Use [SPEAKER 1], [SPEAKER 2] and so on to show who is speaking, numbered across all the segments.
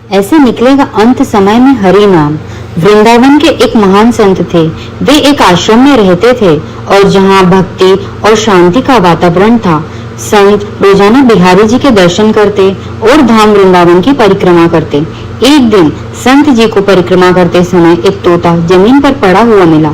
[SPEAKER 1] ऐसे निकलेगा अंत समय में हरि नाम। वृंदावन के एक महान संत थे। वे एक आश्रम में रहते थे और जहाँ भक्ति और शांति का वातावरण था। संत रोजाना बिहारी जी के दर्शन करते और धाम वृंदावन की परिक्रमा करते। एक दिन संत जी को परिक्रमा करते समय एक तोता जमीन पर पड़ा हुआ मिला।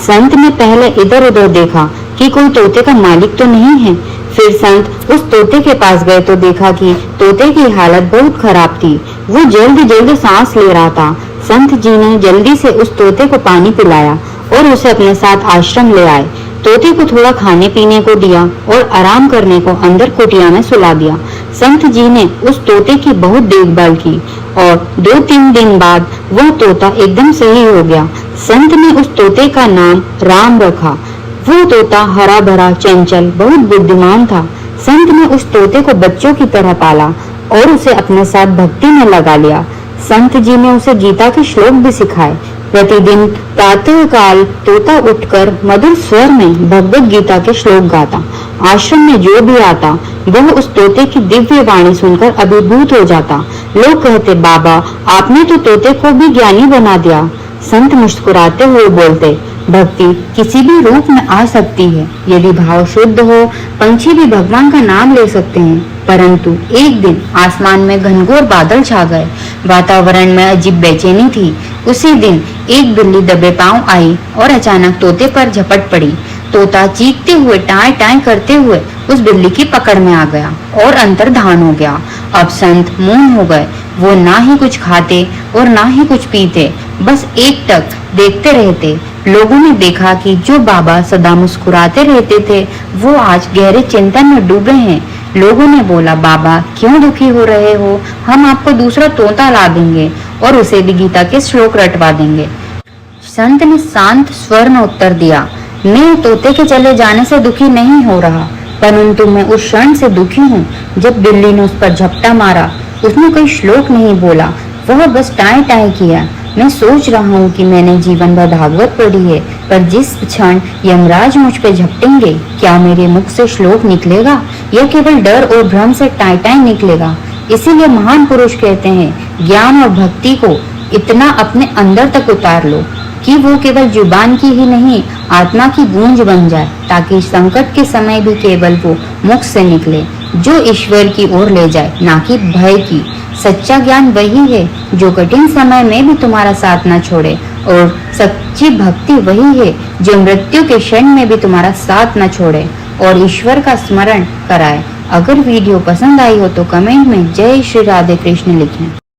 [SPEAKER 1] संत ने पहले इधर उधर देखा कि कोई तोते का मालिक तो नहीं है। फिर संत उस तोते के पास गए तो देखा कि तोते की हालत बहुत खराब थी। वो जल्दी जल्दी सांस ले रहा था। संत जी ने जल्दी से उस तोते को पानी पिलाया और उसे अपने साथ आश्रम ले आए। तोते को थोड़ा खाने पीने को दिया और आराम करने को अंदर कुटिया में सुला दिया। संत जी ने उस तोते की बहुत देखभाल की और 2-3 दिन बाद वह तोता एकदम सही हो गया। संत ने उस तोते का नाम राम रखा। वो तोता हरा भरा, चंचल, बहुत बुद्धिमान था। संत ने उस तोते को बच्चों की तरह पाला और उसे अपने साथ भक्ति में लगा लिया। संत जी ने उसे गीता के श्लोक भी सिखाए। प्रतिदिन प्रातः काल तोता उठकर मधुर स्वर में भगवत गीता के श्लोक गाता। आश्रम में जो भी आता वह उस तोते की दिव्य वाणी सुनकर अभिभूत हो जाता। लोग कहते, बाबा आपने तो तोते को भी ज्ञानी बना दिया। संत मुस्कुराते हुए बोलते, भक्ति किसी भी रूप में आ सकती है। यदि भाव शुद्ध हो, पंछी भी भगवान का नाम ले सकते हैं। परंतु एक दिन आसमान में घनघोर बादल छा गए। वातावरण में अजीब बेचैनी थी। उसी दिन एक बिल्ली दबे पांव आई और अचानक तोते पर झपट पड़ी। तोता चीखते हुए टाई टाई करते हुए उस बिल्ली की पकड़ में आ गया और अंतर्धान हो गया। अब संत मौन हो गए। वो ना ही कुछ खाते और ना ही कुछ पीते, बस एकटक देखते रहते। लोगों ने देखा कि जो बाबा सदा मुस्कुराते रहते थे वो आज गहरे चिंतन में डूबे हैं। लोगों ने बोला, बाबा क्यों दुखी हो रहे हो? हम आपको दूसरा तोता ला देंगे और उसे भी गीता के श्लोक रटवा देंगे। संत ने शांत स्वर में उत्तर दिया, मैं तोते के चले जाने से दुखी नहीं हो रहा, परंतु मैं उस क्षण से दुखी हूँ जब बिल्ली ने उस पर झपटा मारा। उसने कोई श्लोक नहीं बोला, वह बस टाई टाई किया। मैं सोच रहा हूँ कि मैंने जीवन भर भागवत पढ़ी है, पर जिस क्षण यमराज मुझ पे झपटेंगे, क्या मेरे मुख से श्लोक निकलेगा या केवल डर और भ्रम से टाई टाई निकलेगा? इसीलिए महान पुरुष कहते हैं, ज्ञान और भक्ति को इतना अपने अंदर तक उतार लो कि वो केवल जुबान की ही नहीं, आत्मा की गूंज बन जाए, ताकि संकट के समय भी केवल वो मुख से निकले जो ईश्वर की ओर ले जाए, ना कि भय की। सच्चा ज्ञान वही है जो कठिन समय में भी तुम्हारा साथ न छोड़े, और सच्ची भक्ति वही है जो मृत्यु के क्षण में भी तुम्हारा साथ न छोड़े और ईश्वर का स्मरण कराए। अगर वीडियो पसंद आई हो तो कमेंट में जय श्री राधे कृष्ण लिखें।